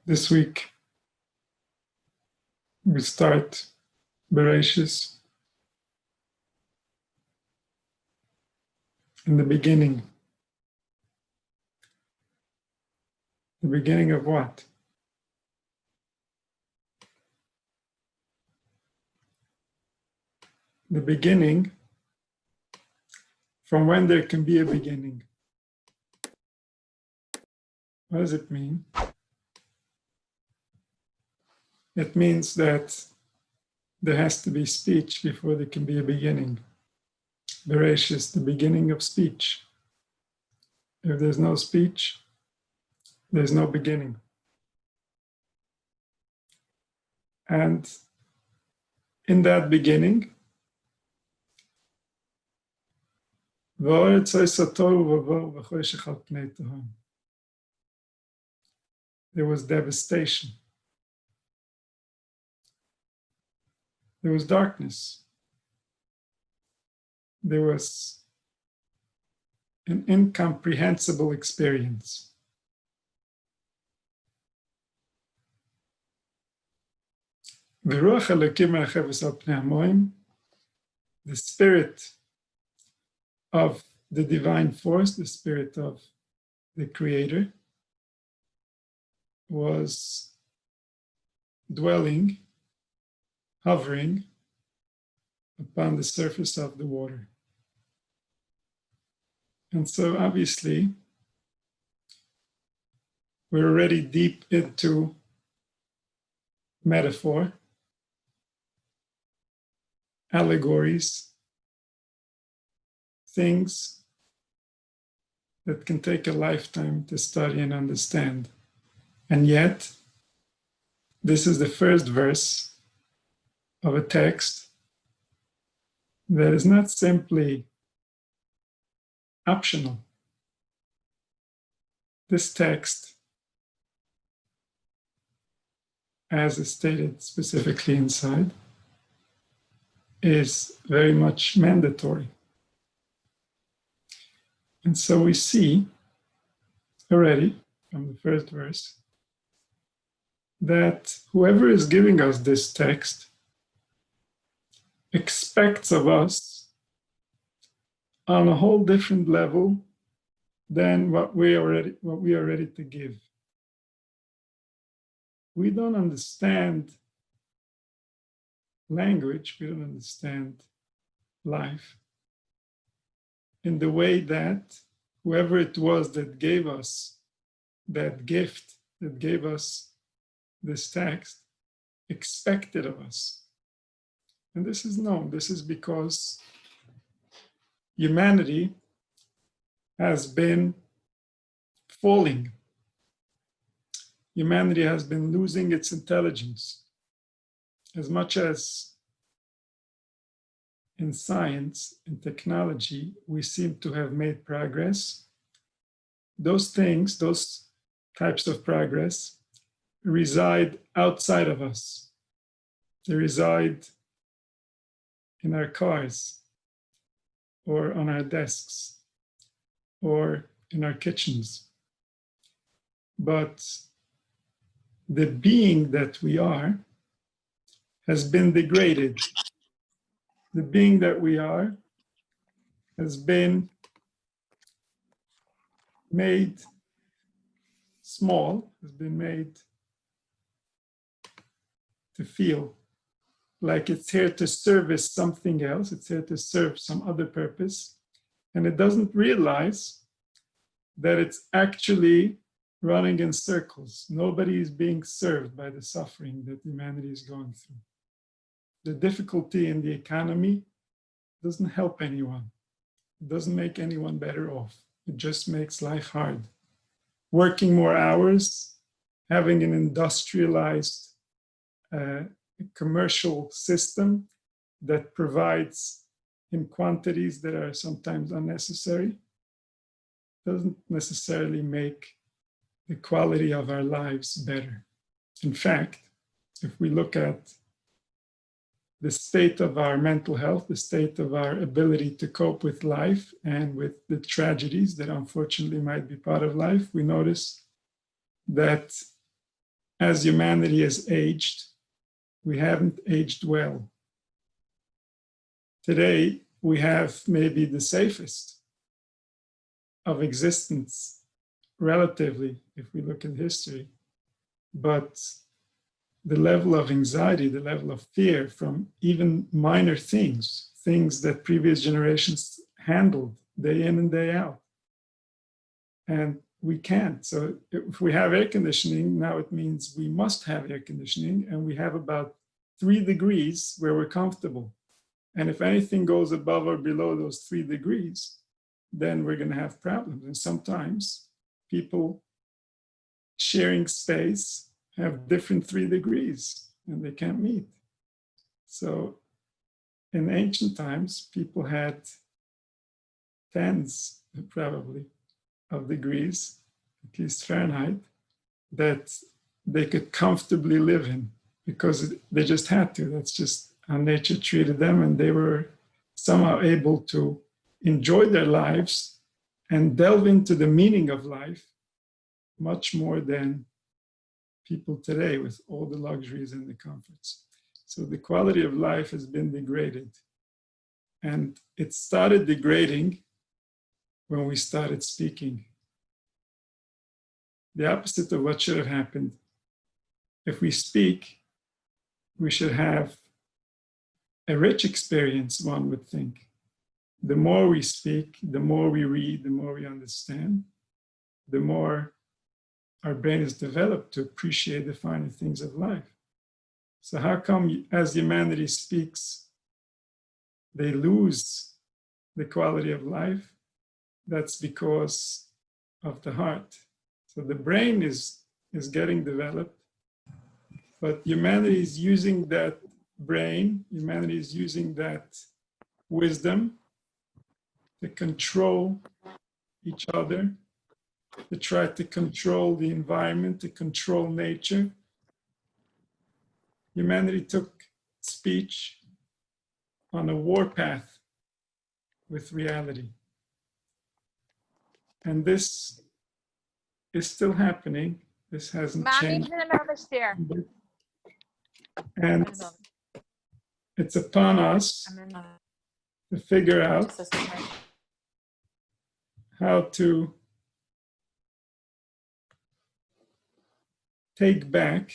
This week we start Bereshis in the beginning. The beginning of what? The beginning from when there can be a beginning. What does it mean? It means that there has to be speech before there can be a beginning. Bereshis, the beginning of speech. If there's no speech, there's no beginning. And in that beginning, there was devastation. There was darkness. There was an incomprehensible experience. The spirit of the divine force, the spirit of the Creator, was dwelling, hovering upon the surface of the water. And so obviously, we're already deep into metaphor, allegories, things that can take a lifetime to study and understand. And yet, this is the first verse of a text that is not simply optional. This text, as is stated specifically inside, is very much mandatory. And so we see already from the first verse that whoever is giving us this text expects of us on a whole different level than what we are ready to give. We don't understand language, we don't understand life in the way that whoever it was that gave us that gift, that gave us this text, expected of us. And this is known. This is because humanity has been falling. Humanity has been losing its intelligence. As much as in science and technology, we seem to have made progress, those things, those types of progress, reside outside of us. They reside in our cars, or on our desks, or in our kitchens. But the being that we are has been degraded. The being that we are has been made small, has been made to feel like it's here to service something else, it's here to serve some other purpose, and it doesn't realize that it's actually running in circles. Nobody is being served by the suffering that humanity is going through. The difficulty in the economy doesn't help anyone. It doesn't make anyone better off. It just makes life hard. Working more hours, having an industrialized commercial system that provides in quantities that are sometimes unnecessary, doesn't necessarily make the quality of our lives better. In fact, if we look at the state of our mental health, the state of our ability to cope with life and with the tragedies that unfortunately might be part of life, we notice that as humanity has aged, we haven't aged well. Today, we have maybe the safest of existence, relatively, if we look at history. But the level of anxiety, the level of fear from even minor things, things that previous generations handled day in and day out. And we can't. So if we have air conditioning, now it means we must have air conditioning, and we have about 3 degrees where we're comfortable. And if anything goes above or below those 3 degrees, then we're going to have problems. And sometimes people sharing space have different 3 degrees and they can't meet. So in ancient times, people had tens, probably, of degrees, at least Fahrenheit, that they could comfortably live in because they just had to. That's just how nature treated them, and they were somehow able to enjoy their lives and delve into the meaning of life much more than people today with all the luxuries and the comforts. So the quality of life has been degraded. And it started degrading when we started speaking. The opposite of what should have happened. If we speak, we should have a rich experience, one would think. The more we speak, the more we read, the more we understand, the more our brain is developed to appreciate the finer things of life. So how come as humanity speaks, they lose the quality of life? That's because of the heart. So the brain is getting developed, but humanity is using that brain, humanity is using that wisdom to control each other, to try to control the environment, to control nature. Humanity took speech on a warpath with reality. And this is still happening. This hasn't changed. And it's upon us to figure out how to take back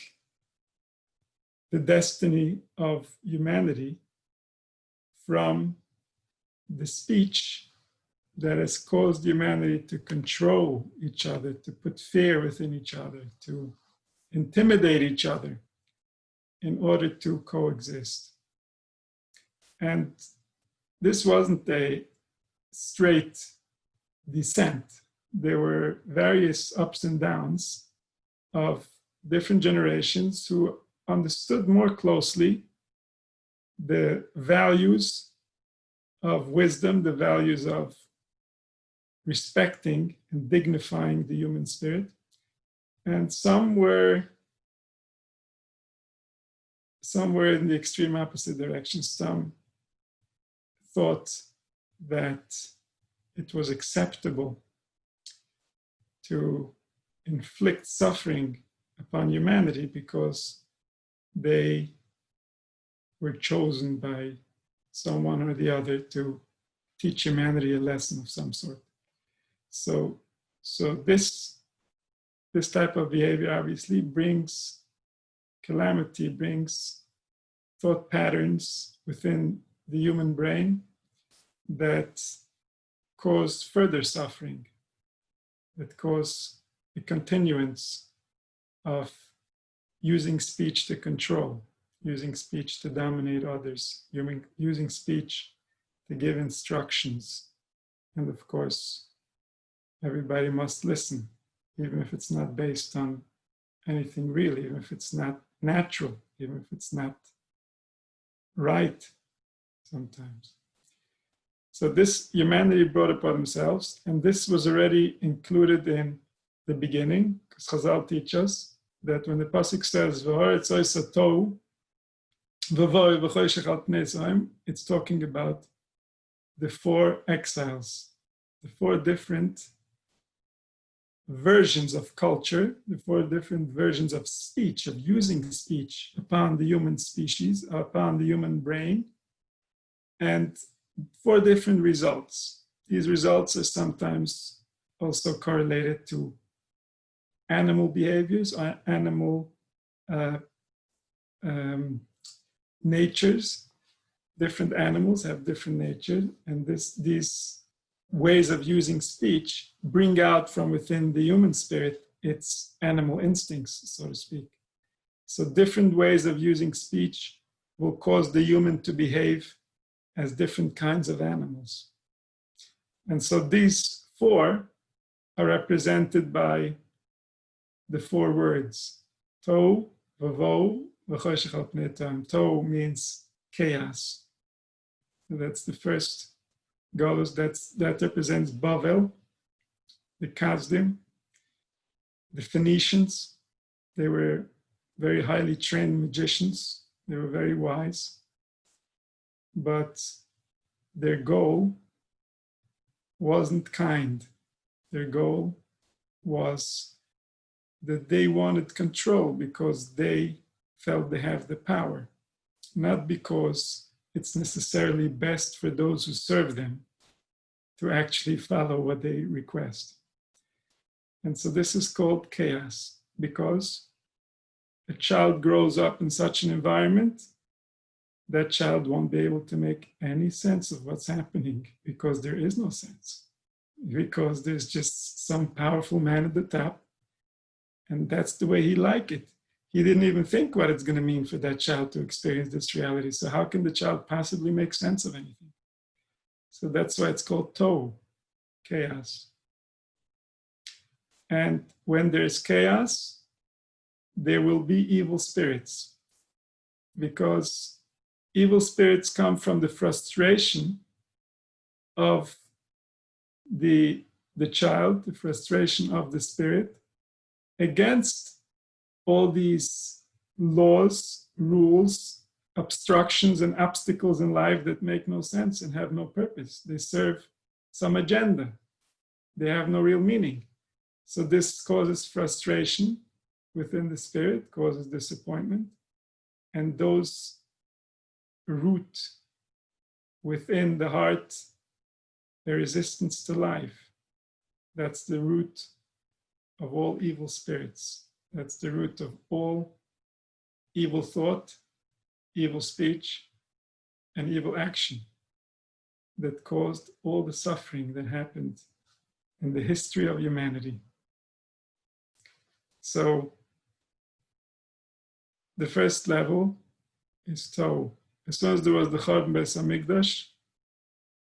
the destiny of humanity from the speech that has caused humanity to control each other, to put fear within each other, to intimidate each other in order to coexist. And this wasn't a straight descent. There were various ups and downs of different generations who understood more closely the values of wisdom, the values of respecting and dignifying the human spirit. And some were in the extreme opposite direction. Some thought that it was acceptable to inflict suffering upon humanity because they were chosen by someone or the other to teach humanity a lesson of some sort. So this type of behavior obviously brings calamity, brings thought patterns within the human brain that cause further suffering, that cause a continuance of using speech to control, using speech to dominate others, using speech to give instructions. And of course, everybody must listen, even if it's not based on anything real, even if it's not natural, even if it's not right sometimes. So this humanity brought upon themselves, and this was already included in the beginning, because Chazal teach us that when the pasuk says, it's talking about the 4 exiles, the 4 different versions of culture, the 4 different versions of speech, of using speech upon the human species, upon the human brain, and 4 different results. These results are sometimes also correlated to animal behaviors, or animal natures. Different animals have different nature, and these ways of using speech bring out from within the human spirit its animal instincts, so to speak. So different ways of using speech will cause the human to behave as different kinds of animals. And so these 4 are represented by the 4 words. Tohu, vavohu, v'choshech al pnei tam. Tohu means chaos. So that's the first galus. That represents Bavel, the Kasdim, the Phoenicians. They were very highly trained magicians. They were very wise. But their goal wasn't kind. Their goal was that they wanted control because they felt they have the power, not because it's necessarily best for those who serve them to actually follow what they request. And so this is called chaos, because a child grows up in such an environment, that child won't be able to make any sense of what's happening, because there is no sense, because there's just some powerful man at the top, and that's the way he liked it. He didn't even think what it's going to mean for that child to experience this reality. So how can the child possibly make sense of anything? So that's why it's called Tohu, chaos. And when there's chaos, there will be evil spirits, because evil spirits come from the frustration of the child, the frustration of the spirit against all these laws, rules, obstructions, and obstacles in life that make no sense and have no purpose. They serve some agenda. They have no real meaning. So this causes frustration within the spirit, causes disappointment, and those root within the heart a resistance to life. That's the root of all evil spirits. That's the root of all evil thought, evil speech, and evil action that caused all the suffering that happened in the history of humanity. So the first level is Tohu. As soon as there was the Churban Beis Hamikdash,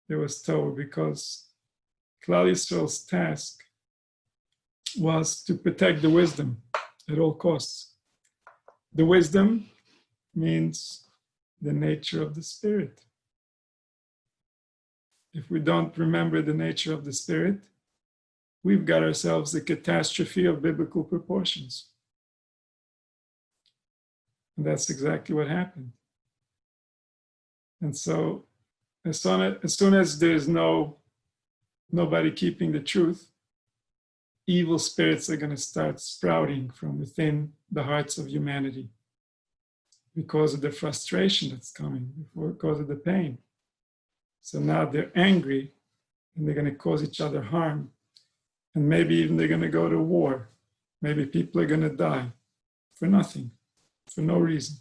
there was Tohu, because Klal Yisrael's task was to protect the wisdom at all costs. The wisdom means the nature of the spirit. If we don't remember the nature of the spirit, we've got ourselves a catastrophe of biblical proportions. And that's exactly what happened. And so as soon as there's nobody keeping the truth, evil spirits are going to start sprouting from within the hearts of humanity because of the frustration that's coming, because of the pain. So now they're angry and they're going to cause each other harm. And maybe even they're going to go to war. Maybe people are going to die for nothing, for no reason.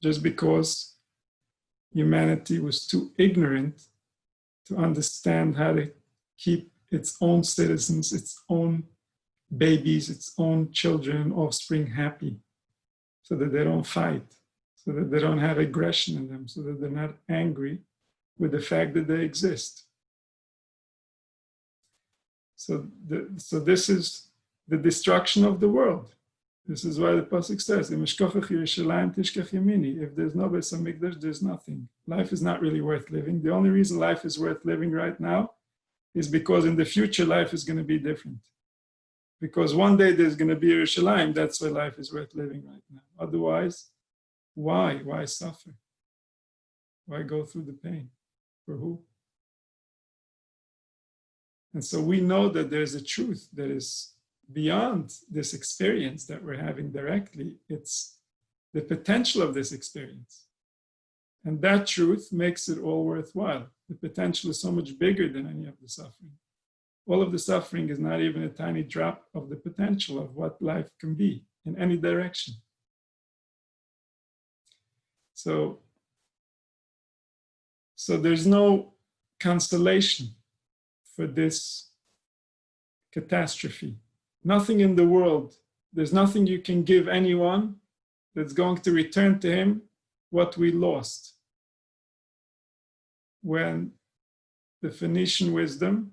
Just because humanity was too ignorant to understand how to keep its own citizens, its own babies, its own children, offspring happy, so that they don't fight, so that they don't have aggression in them, so that they're not angry with the fact that they exist. So this is the destruction of the world. This is why the pasuk says, if there's no Beis Hamikdash, there's nothing. Life is not really worth living. The only reason life is worth living right now is because in the future life is going to be different. Because one day there's going to be Yerushalayim, that's why life is worth living right now. Otherwise, why? Why suffer? Why go through the pain? For who? And so we know that there's a truth that is beyond this experience that we're having directly. It's the potential of this experience. And that truth makes it all worthwhile. The potential is so much bigger than any of the suffering. All of the suffering is not even a tiny drop of the potential of what life can be in any direction. So there's no consolation for this catastrophe. Nothing in the world, there's nothing you can give anyone that's going to return to him what we lost when the Phoenician wisdom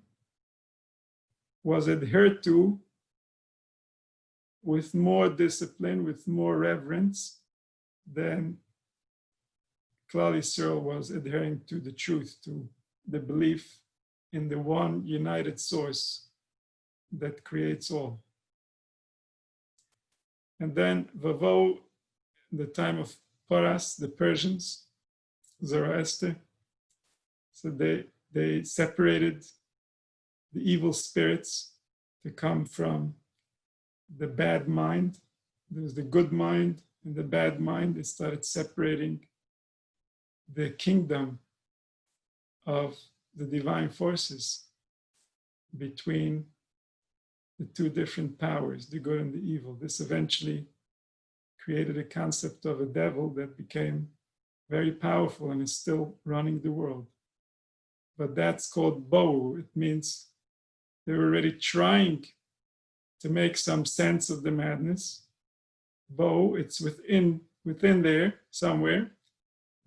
was adhered to with more discipline, with more reverence than Klal Yisrael was adhering to the truth, to the belief in the one united source that creates all. And then Vavo, in the time of Paras, the Persians, Zoroaster, so they separated the evil spirits to come from the bad mind. There's the good mind and the bad mind. They started separating the kingdom of the divine forces between the two different powers, the good and the evil. This eventually created a concept of a devil that became very powerful and is still running the world. But that's called Bo. It means they were already trying to make some sense of the madness. Bo, it's within there somewhere,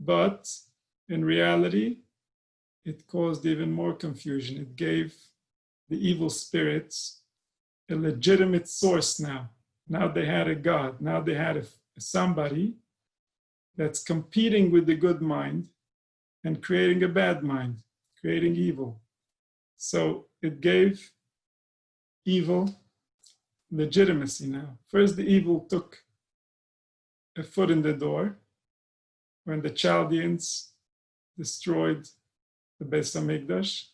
but in reality, it caused even more confusion. It gave the evil spirits a legitimate source now. Now they had a God. Now they had somebody that's competing with the good mind and creating a bad mind, creating evil. So it gave evil legitimacy now. First, the evil took a foot in the door when the Chaldeans destroyed the Beis Hamikdash,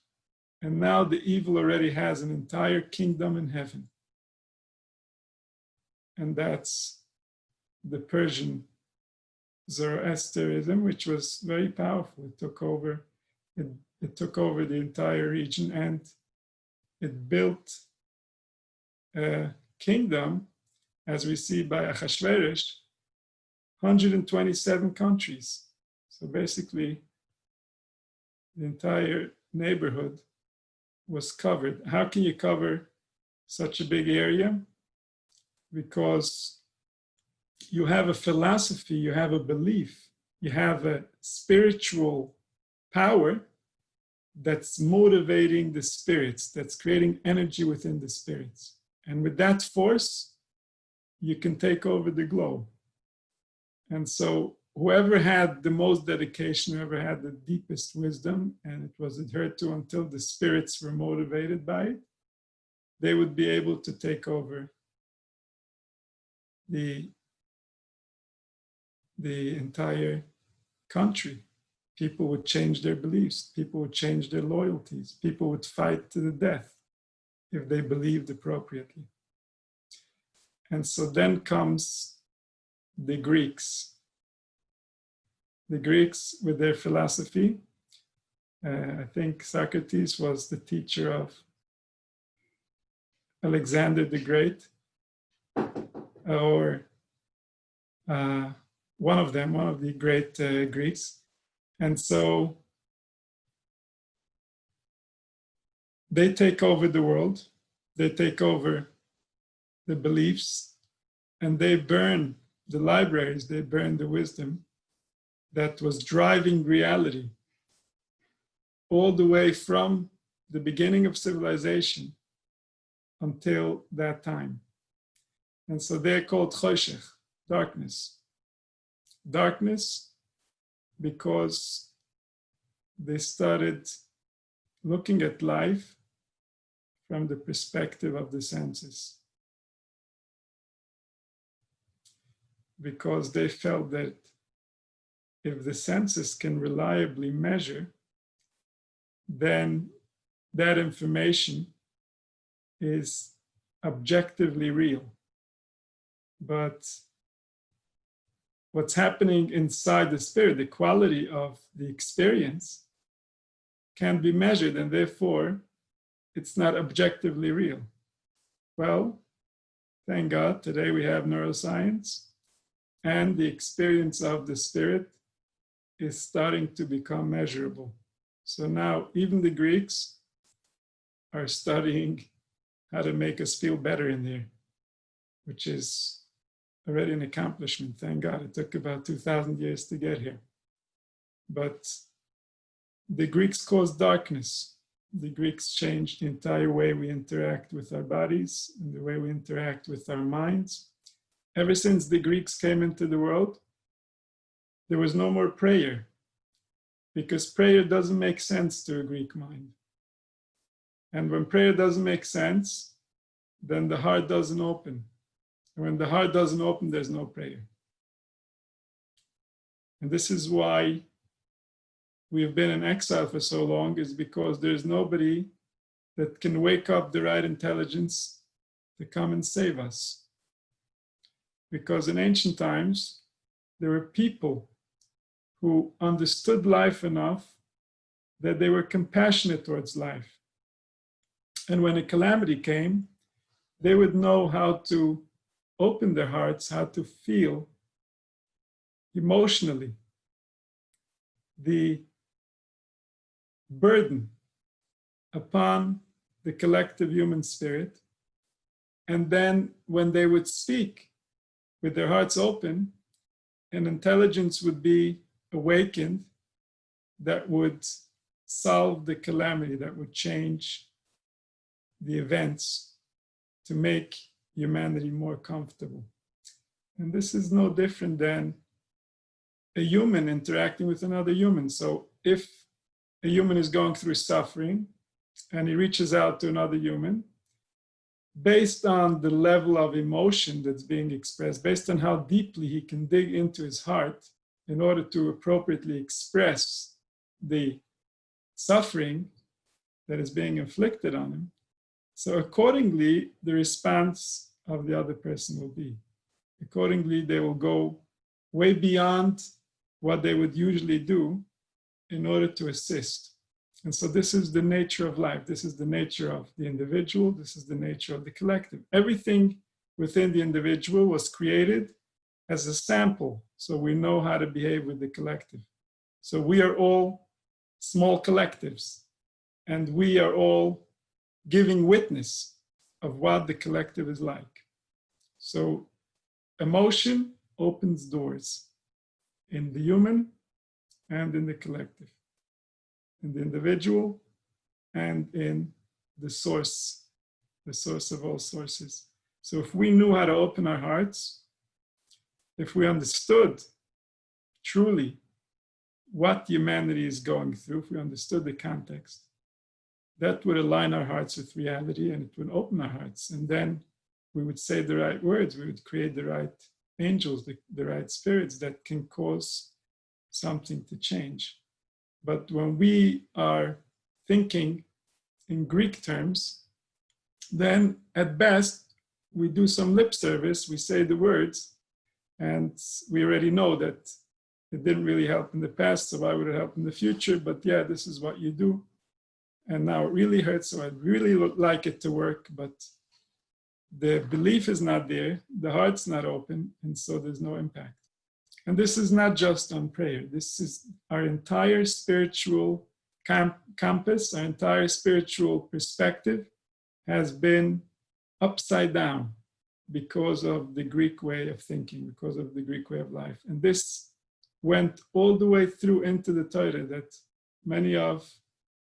and now the evil already has an entire kingdom in heaven. And that's the Persian Zoroastrianism, which was very powerful. It took over the entire region, and it built a kingdom, as we see by Achashverosh, 127 countries. So basically, the entire neighborhood was covered. How can you cover such a big area? Because you have a philosophy, you have a belief, you have a spiritual power that's motivating the spirits, that's creating energy within the spirits. And with that force, you can take over the globe. And so whoever had the most dedication, whoever had the deepest wisdom, and it was adhered to until the spirits were motivated by it, they would be able to take over the entire country. People would change their beliefs. People would change their loyalties. People would fight to the death if they believed appropriately. And so then comes the Greeks. The Greeks with their philosophy. I think Socrates was the teacher of Alexander the Great, or one of the great Greeks. And so they take over the world, they take over the beliefs, and they burn the libraries, they burn the wisdom that was driving reality all the way from the beginning of civilization until that time. And so they're called choshech, darkness. Darkness because they started looking at life from the perspective of the senses. Because they felt that if the senses can reliably measure, then that information is objectively real. But what's happening inside the spirit, the quality of the experience, can be measured, and therefore it's not objectively real. Well, thank God, today we have neuroscience, and the experience of the spirit is starting to become measurable. So now even the Greeks are studying how to make us feel better in there, which is already an accomplishment. Thank God, it took about 2,000 years to get here. But the Greeks caused darkness. The Greeks changed the entire way we interact with our bodies and the way we interact with our minds. Ever since the Greeks came into the world, there was no more prayer, because prayer doesn't make sense to a Greek mind. And when prayer doesn't make sense, then the heart doesn't open. And when the heart doesn't open, there's no prayer. And this is why we've been in exile for so long, is because there's nobody that can wake up the right intelligence to come and save us. Because in ancient times, there were people who understood life enough that they were compassionate towards life. And when a calamity came, they would know how to open their hearts, how to feel emotionally the burden upon the collective human spirit. And then when they would speak with their hearts open, an intelligence would be awakened that would solve the calamity, that would change the events to make humanity more comfortable. And this is no different than a human interacting with another human. So if a human is going through suffering and he reaches out to another human, based on the level of emotion that's being expressed, based on how deeply he can dig into his heart in order to appropriately express the suffering that is being inflicted on him, so accordingly, the response of the other person will be. Accordingly, they will go way beyond what they would usually do in order to assist. And so this is the nature of life. This is the nature of the individual. This is the nature of the collective. Everything within the individual was created as a sample, so we know how to behave with the collective. So we are all small collectives, and we are all giving witness of what the collective is like. So emotion opens doors in the human and in the collective, in the individual and in the source of all sources. So if we knew how to open our hearts, if we understood truly what humanity is going through, if we understood the context, that would align our hearts with reality, and it would open our hearts. And then we would say the right words, we would create the right angels, the right spirits that can cause something to change. But when we are thinking in Greek terms, then at best, we do some lip service, we say the words, and we already know that it didn't really help in the past, so why would it help in the future? But yeah, this is what you do. And now it really hurts, so I'd really like it to work, but the belief is not there, the heart's not open, and so there's no impact. And this is not just on prayer. This is our entire spiritual compass, our entire spiritual perspective has been upside down because of the Greek way of thinking, because of the Greek way of life. And this went all the way through into the Torah, that many of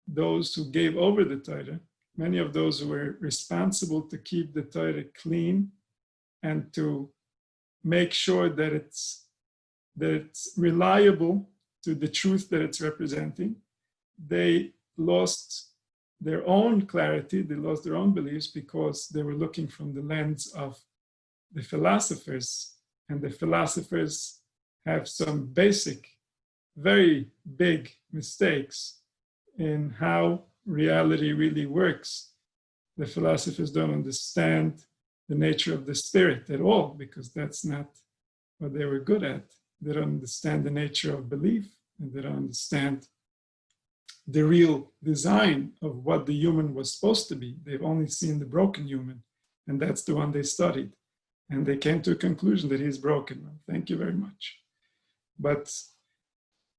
those who gave over the Torah, many of those who were responsible to keep the Torah clean and to make sure that it's reliable to the truth that it's representing, they lost their own clarity, they lost their own beliefs because they were looking from the lens of the philosophers, and the philosophers have some basic, very big mistakes in how reality really works. The philosophers don't understand the nature of the spirit at all, because that's not what they were good at. They don't understand the nature of belief, and they don't understand the real design of what the human was supposed to be. They've only seen the broken human, and that's the one they studied. And they came to a conclusion that he's broken. Well, thank you very much. But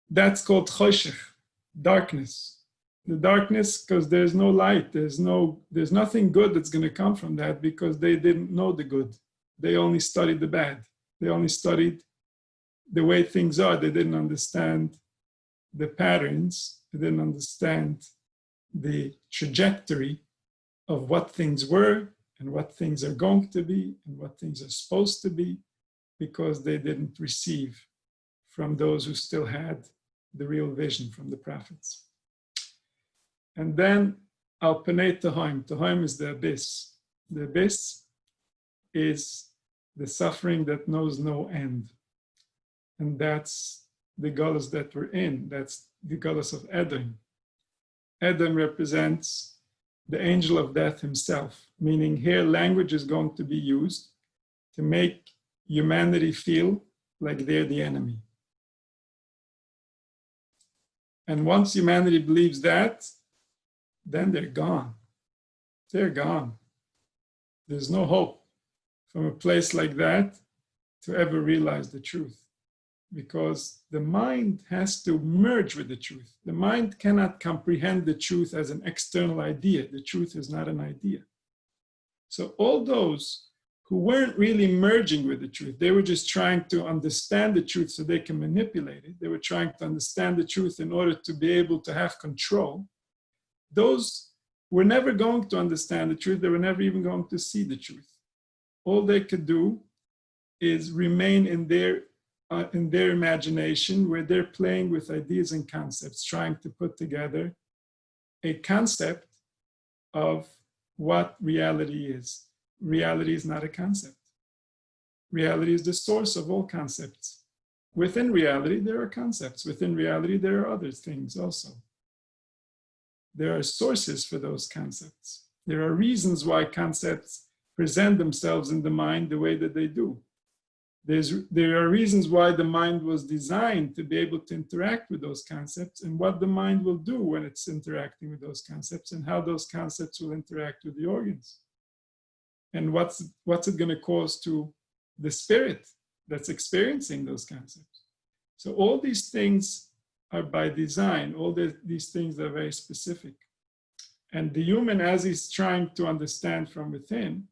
that's called choshech, darkness. The darkness, because there's no light, there's nothing good that's going to come from that, because they didn't know the good. They only studied the bad. They only studied the way things are. They didn't understand the patterns. They didn't understand the trajectory of what things were and what things are going to be and what things are supposed to be, because they didn't receive from those who still had the real vision from the prophets. And then Al Panei Tehoim. Tehoim is the abyss. The abyss is the suffering that knows no end. And that's the galus that we're in. That's the galus of Edom. Edom represents the angel of death himself, meaning here language is going to be used to make humanity feel like they're the enemy. And once humanity believes that, then they're gone. They're gone. There's no hope from a place like that to ever realize the truth, because the mind has to merge with the truth. The mind cannot comprehend the truth as an external idea. The truth is not an idea. So all those who weren't really merging with the truth, they were just trying to understand the truth so they can manipulate it. They were trying to understand the truth in order to be able to have control. Those were never going to understand the truth. They were never even going to see the truth. All they could do is remain in their imagination, where they're playing with ideas and concepts, trying to put together a concept of what reality is. Reality is not a concept. Reality is the source of all concepts. Within reality, there are concepts. Within reality, there are other things also. There are sources for those concepts. There are reasons why concepts present themselves in the mind the way that they do. There are reasons why the mind was designed to be able to interact with those concepts, and what the mind will do when it's interacting with those concepts, and how those concepts will interact with the organs. And what's it going to cause to the spirit that's experiencing those concepts. So all these things are by design. All these things are very specific. And the human, as he's trying to understand from within,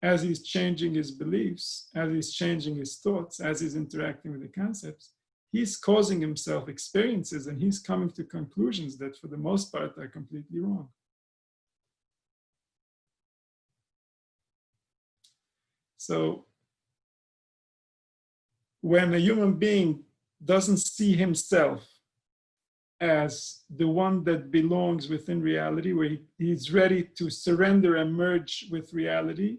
as he's changing his beliefs, as he's changing his thoughts, as he's interacting with the concepts, he's causing himself experiences, and he's coming to conclusions that for the most part are completely wrong. So when a human being doesn't see himself as the one that belongs within reality, where he's ready to surrender and merge with reality,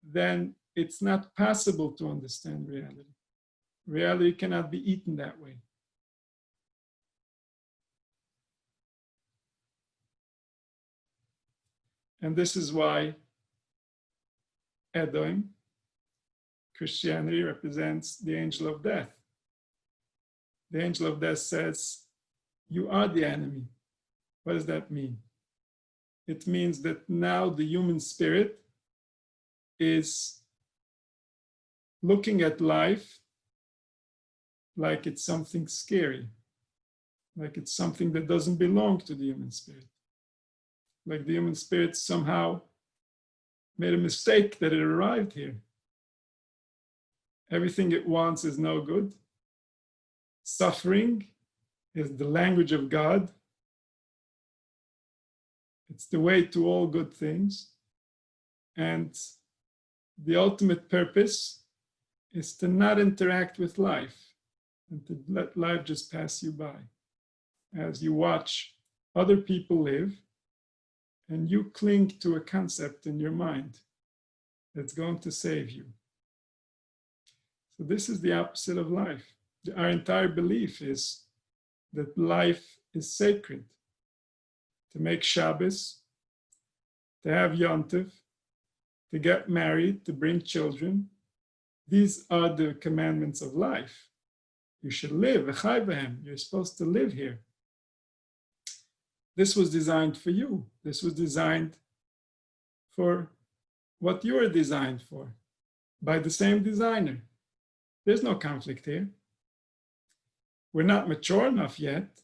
then it's not possible to understand reality. Reality cannot be eaten that way. And this is why Edom, Christianity, represents the angel of death. The angel of death says, you are the enemy. What does that mean? It means that now the human spirit is looking at life like it's something scary, like it's something that doesn't belong to the human spirit. Like the human spirit somehow made a mistake that it arrived here. Everything it wants is no good. Suffering is the language of God. It's the way to all good things. And the ultimate purpose is to not interact with life and to let life just pass you by as you watch other people live and you cling to a concept in your mind that's going to save you. So this is the opposite of life. Our entire belief is that life is sacred. To make Shabbos to have yontif, to get married, to bring children. These are the commandments of life. You should live, you're supposed to live here. This was designed for you. This was designed for what you are designed for by the same designer. There's no conflict here. We're not mature enough yet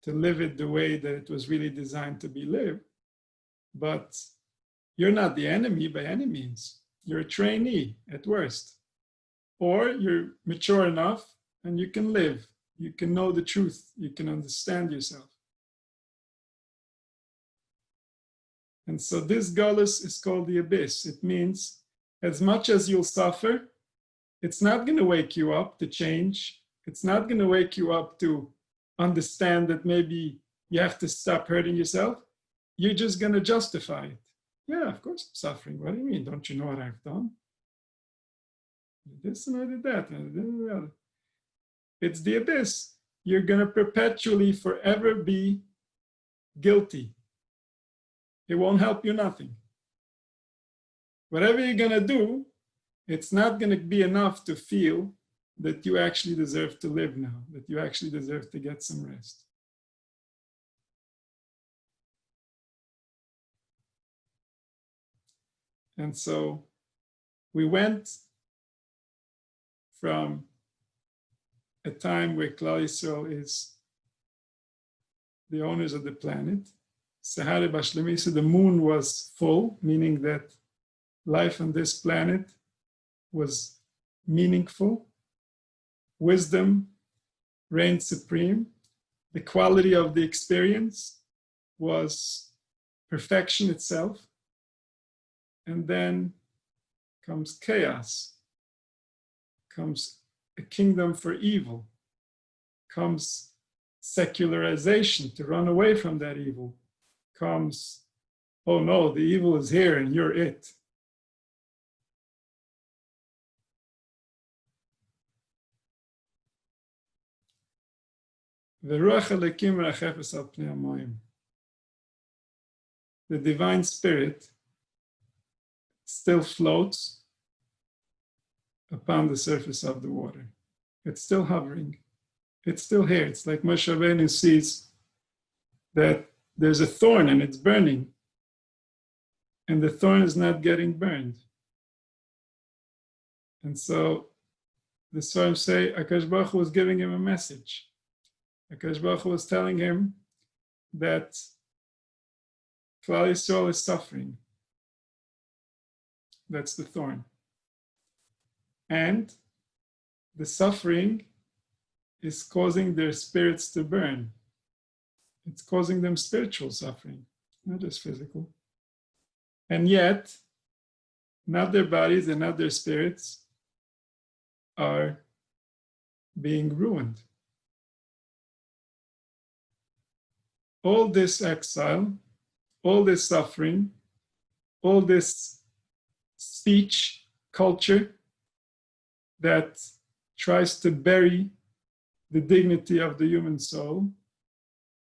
to live it the way that it was really designed to be lived, but you're not the enemy by any means. You're a trainee at worst. Or you're mature enough and you can live. You can know the truth. You can understand yourself. And so this galus is called the abyss. It means as much as you'll suffer, it's not going to wake you up to change. It's not going to wake you up to understand that maybe you have to stop hurting yourself. You're just going to justify it. Yeah, of course I'm suffering. What do you mean? Don't you know what I've done? This and I did that. And I did the other. It's the abyss. You're going to perpetually forever be guilty. It won't help you nothing. Whatever you're going to do, it's not going to be enough to feel that you actually deserve to live now, that you actually deserve to get some rest. And so we went from a time where Klal Yisrael is the owners of the planet. Sahara Bashlemi, so the moon was full, meaning that life on this planet was meaningful. Wisdom reigned supreme. The quality of the experience was perfection itself. And then comes chaos, comes a kingdom for evil, comes secularization to run away from that evil, comes, oh no, the evil is here and you're it. The divine spirit still floats upon the surface of the water. It's still hovering. It's still here. It's like Moshe Rabbeinu sees that there's a thorn and it's burning, and the thorn is not getting burned. And so the Sfarim say HaKadosh Baruch Hu was giving him a message. HaKadosh Baruch Hu was telling him that Klal Yisrael is suffering. That's the thorn. And the suffering is causing their spirits to burn. It's causing them spiritual suffering, not just physical. And yet, not their bodies and not their spirits are being ruined. All this exile, all this suffering, all this speech culture that tries to bury the dignity of the human soul,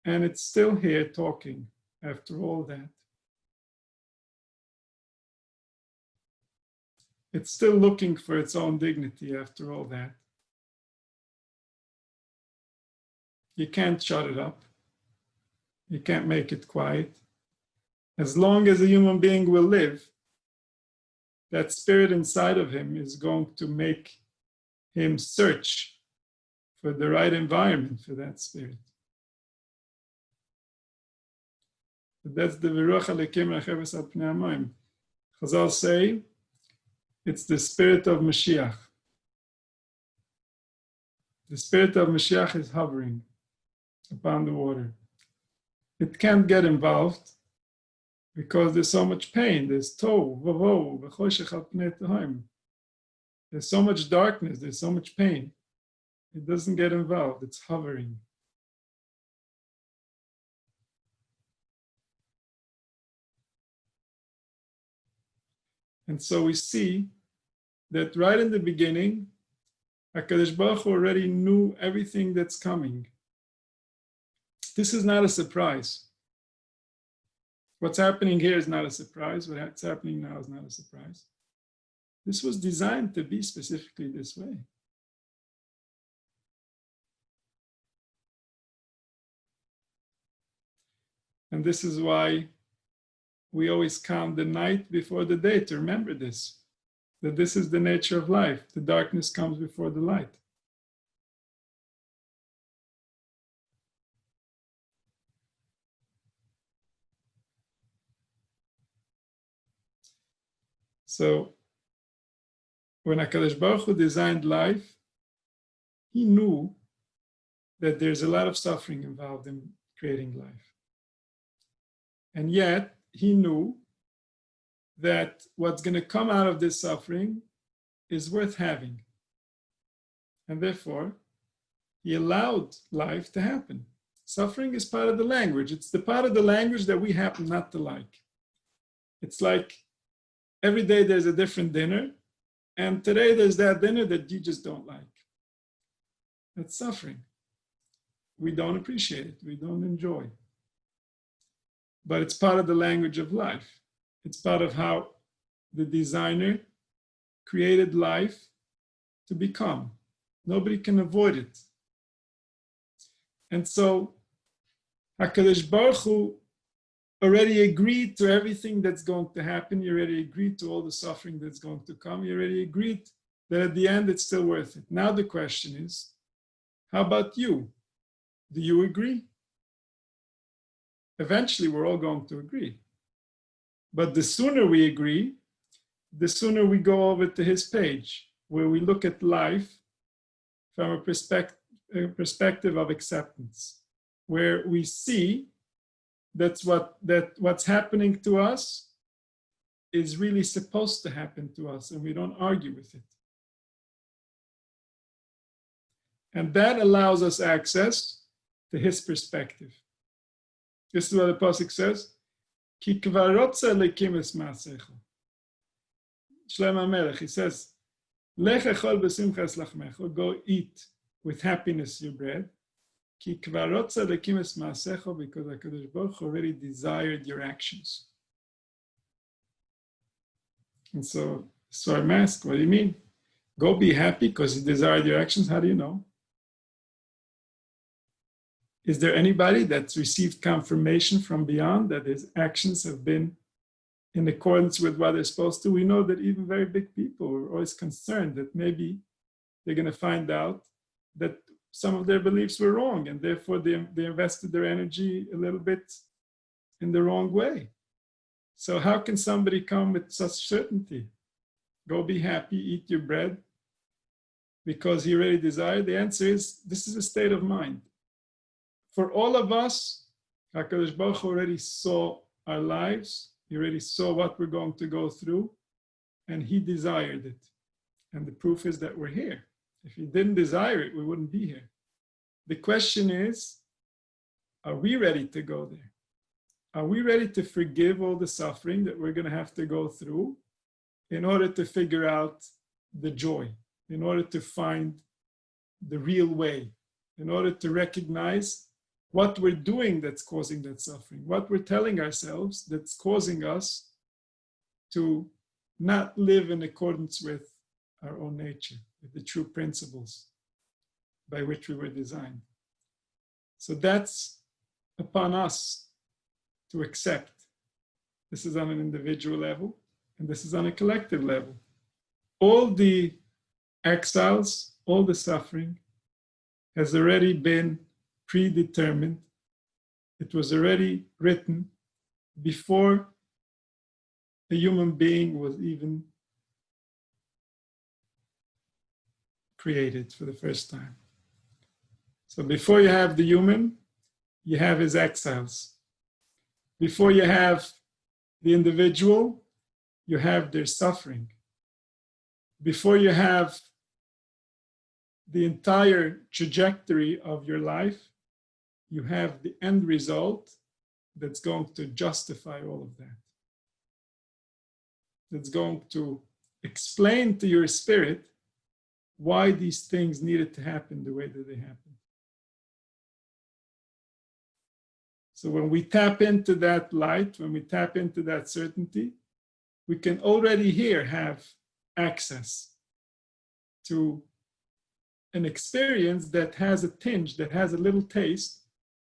and it's still here talking after all that. It's still looking for its own dignity after all that. You can't shut it up. You can't make it quiet. As long as a human being will live, that spirit inside of him is going to make him search for the right environment for that spirit. But that's the Viruach Alekim Recheves Al Pnei Hamayim. Chazal say, it's the spirit of Mashiach. The spirit of Mashiach is hovering upon the water. It can't get involved because there's so much pain. There's tohu, vavohu, v'choshech al pnei tehaim. There's so much darkness, there's so much pain. It doesn't get involved, it's hovering. And so we see that right in the beginning, HaKadosh Baruch Hu already knew everything that's coming. This is not a surprise. What's happening here is not a surprise. What's happening now is not a surprise. This was designed to be specifically this way. And this is why we always count the night before the day to remember this, that this is the nature of life. The darkness comes before the light. So when HaKadosh Baruch Hu designed life, he knew that there's a lot of suffering involved in creating life. And yet, he knew that what's going to come out of this suffering is worth having. And therefore, he allowed life to happen. Suffering is part of the language. It's the part of the language that we happen not to like. It's like every day there's a different dinner, and today there's that dinner that you just don't like. That's suffering. We don't appreciate it. We don't enjoy. But it's part of the language of life. It's part of how the designer created life to become. Nobody can avoid it. And so HaKadosh Baruch Hu already agreed to everything that's going to happen. He already agreed to all the suffering that's going to come. He already agreed that at the end it's still worth it. Now the question is, how about you? Do you agree? Eventually we're all going to agree. But the sooner we agree, the sooner we go over to his page, where we look at life from a perspective of acceptance, where we see that what's happening to us is really supposed to happen to us, and we don't argue with it. And that allows us access to his perspective. This is what the pasuk says. Ki kvar rotze lekim es ma'asecha. Shlomo HaMelech, he says, Lech echol b'simchas lachmecha, go eat with happiness your bread. Ki kvar rotze lekim es ma'asecha, because HaKadosh Baruch Hu already desired your actions. And so I'm asked, what do you mean? Go be happy because he desired your actions? How do you know? Is there anybody that's received confirmation from beyond that his actions have been in accordance with what they're supposed to? We know that even very big people are always concerned that maybe they're going to find out that some of their beliefs were wrong, and therefore they invested their energy a little bit in the wrong way. So how can somebody come with such certainty? Go be happy, eat your bread, because he already desired? The answer is, this is a state of mind. For all of us, HaKadosh Baruch Hu already saw our lives. He already saw what we're going to go through, and he desired it. And the proof is that we're here. If he didn't desire it, we wouldn't be here. The question is, are we ready to go there? Are we ready to forgive all the suffering that we're going to have to go through in order to figure out the joy, in order to find the real way, in order to recognize what we're doing that's causing that suffering, what we're telling ourselves that's causing us to not live in accordance with our own nature, with the true principles by which we were designed. So that's upon us to accept. This is on an individual level, and this is on a collective level. All the exiles, all the suffering has already been predetermined. It was already written before a human being was even created for the first time. So before you have the human, you have his exiles. Before you have the individual, you have their suffering. Before you have the entire trajectory of your life, you have the end result that's going to justify all of that. That's going to explain to your spirit why these things needed to happen the way that they happened. So when we tap into that light, when we tap into that certainty, we can already here have access to an experience that has a tinge, that has a little taste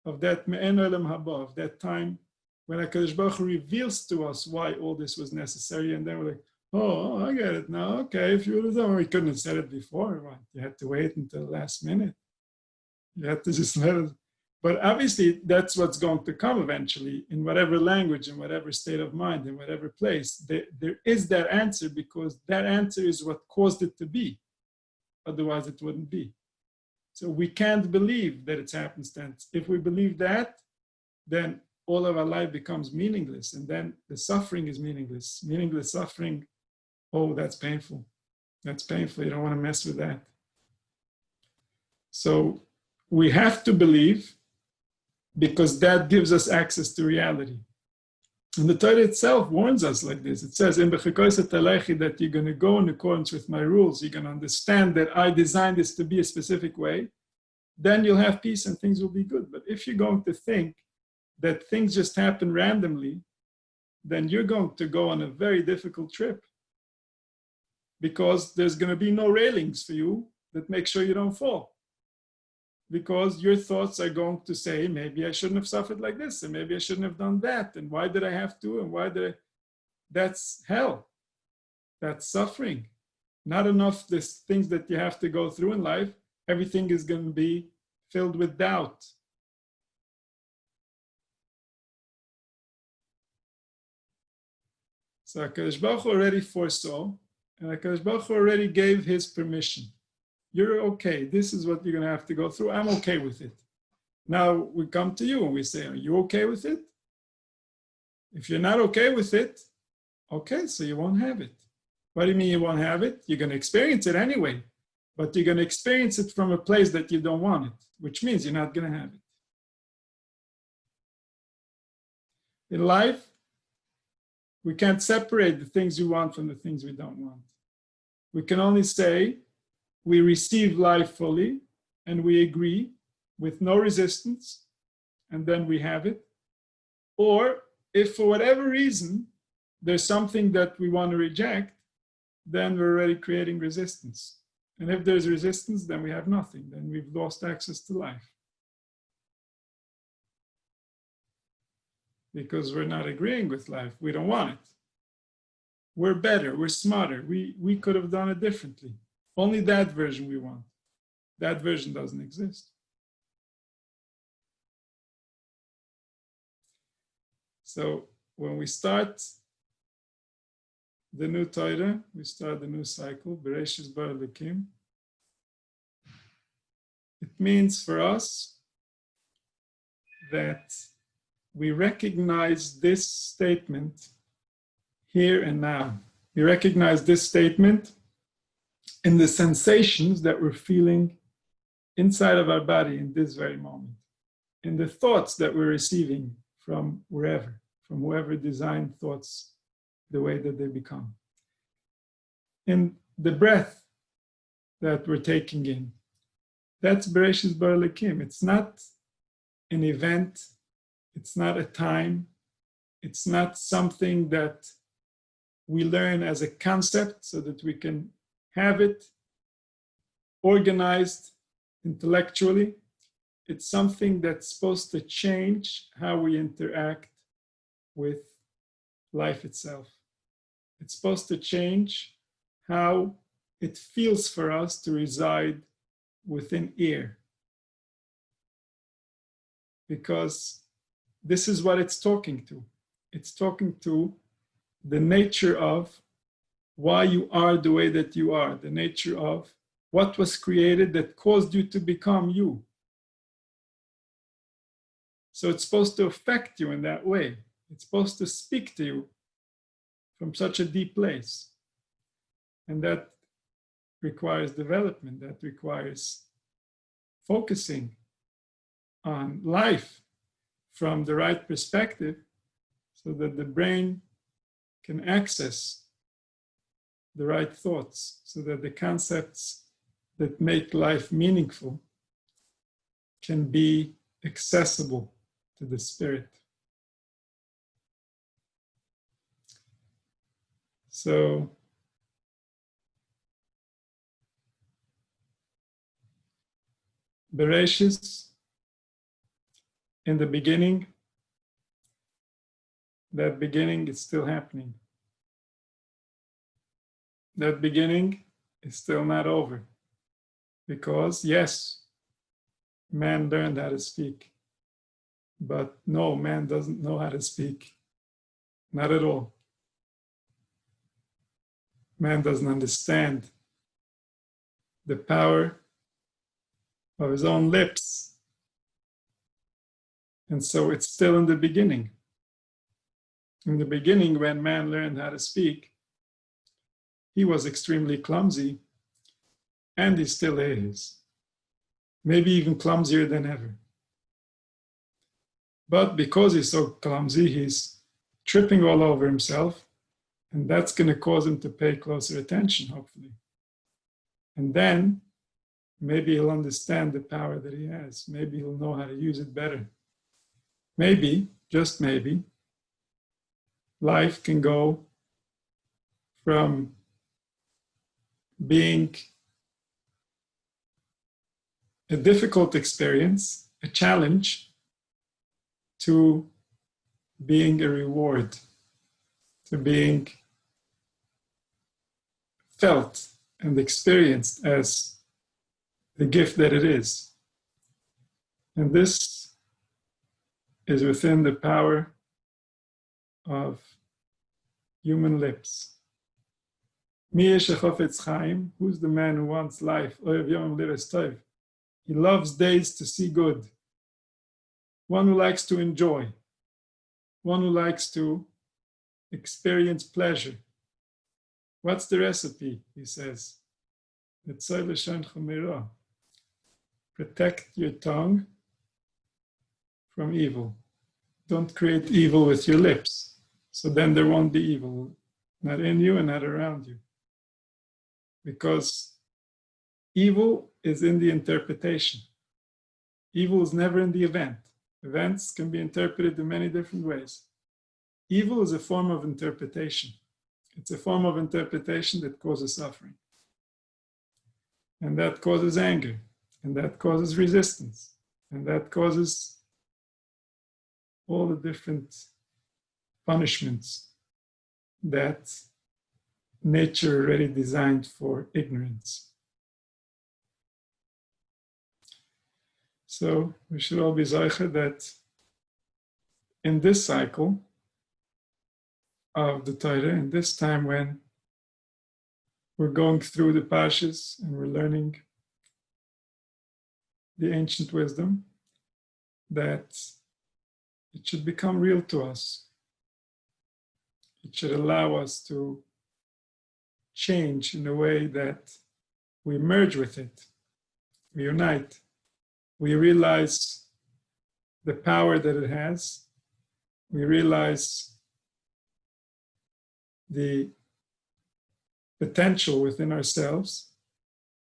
of that me'en olam haba, of that time when HaKadosh Baruch Hu reveals to us why all this was necessary. And then we're like, oh, I get it now. Okay, if you would have done, we couldn't have said it before. Right? You had to wait until the last minute. You had to just let it. But obviously, that's what's going to come eventually in whatever language, in whatever state of mind, in whatever place. There is that answer because that answer is what caused it to be. Otherwise, it wouldn't be. So we can't believe that it's happenstance. If we believe that, then all of our life becomes meaningless. And then the suffering is meaningless. Meaningless suffering, oh, that's painful. That's painful. You don't want to mess with that. So we have to believe because that gives us access to reality. And the Torah itself warns us like this. It says, that you're going to go in accordance with my rules. You're going to understand that I designed this to be a specific way. Then you'll have peace and things will be good. But if you're going to think that things just happen randomly, then you're going to go on a very difficult trip because there's going to be no railings for you that make sure you don't fall. Because your thoughts are going to say, maybe I shouldn't have suffered like this, and maybe I shouldn't have done that, and why did I have to, and why did I? That's hell. That's suffering. Not enough these things that you have to go through in life, everything is going to be filled with doubt. So HaKadosh Baruch Hu already foresaw, and HaKadosh Baruch Hu already gave his permission. You're okay. This is what you're going to have to go through. I'm okay with it. Now we come to you and we say, are you okay with it? If you're not okay with it, okay, so you won't have it. What do you mean you won't have it? You're going to experience it anyway, but you're going to experience it from a place that you don't want it, which means you're not going to have it. In life, we can't separate the things we want from the things we don't want. We can only say, we receive life fully and we agree with no resistance, and then we have it. Or if for whatever reason there's something that we want to reject, then we're already creating resistance. And if there's resistance, then we have nothing. Then we've lost access to life. Because we're not agreeing with life. We don't want it. We're better. We're smarter. We could have done it differently. Only that version we want. That version doesn't exist. So when we start the new Torah, we start the new cycle, Bereshis Bar Elokim. It means for us that we recognize this statement here and now. We recognize this statement in the sensations that we're feeling inside of our body in this very moment, in the thoughts that we're receiving from wherever, from whoever designed thoughts the way that they become, in the breath that we're taking in. That's Bereshis Bar Elokim. It's not an event, it's not a time, it's not something that we learn as a concept so that we can have it organized intellectually. It's something that's supposed to change how we interact with life itself. It's supposed to change how it feels for us to reside within ear. Because this is what it's talking to. It's talking to the nature of why you are the way that you are, the nature of what was created that caused you to become you. So it's supposed to affect you in that way. It's supposed to speak to you from such a deep place. And that requires development, that requires focusing on life from the right perspective so that the brain can access the right thoughts, so that the concepts that make life meaningful can be accessible to the spirit. So Bereshis, in the beginning, that beginning is still happening. That beginning is still not over. Because, yes, man learned how to speak. But no, man doesn't know how to speak. Not at all. Man doesn't understand the power of his own lips. And so it's still in the beginning. In the beginning, when man learned how to speak, he was extremely clumsy, and he still is. Maybe even clumsier than ever. But because he's so clumsy, he's tripping all over himself, and that's going to cause him to pay closer attention, hopefully. And then maybe he'll understand the power that he has. Maybe he'll know how to use it better. Maybe, just maybe, life can go from being a difficult experience, a challenge, to being a reward, to being felt and experienced as the gift that it is. And this is within the power of human lips. Who's the man who wants life? He loves days to see good. One who likes to enjoy. One who likes to experience pleasure. What's the recipe? He says. Protect your tongue from evil. Don't create evil with your lips. So then there won't be evil, not in you and not around you. Because evil is in the interpretation. Evil is never in the event. Events can be interpreted in many different ways. Evil is a form of interpretation. It's a form of interpretation that causes suffering. And that causes anger. And that causes resistance. And that causes all the different punishments that nature already designed for ignorance. So we should all be zeicher that in this cycle of the Torah, in this time when we're going through the parshas and we're learning the ancient wisdom, that it should become real to us. It should allow us to change in a way that we merge with it, we unite, we realize the power that it has, we realize the potential within ourselves,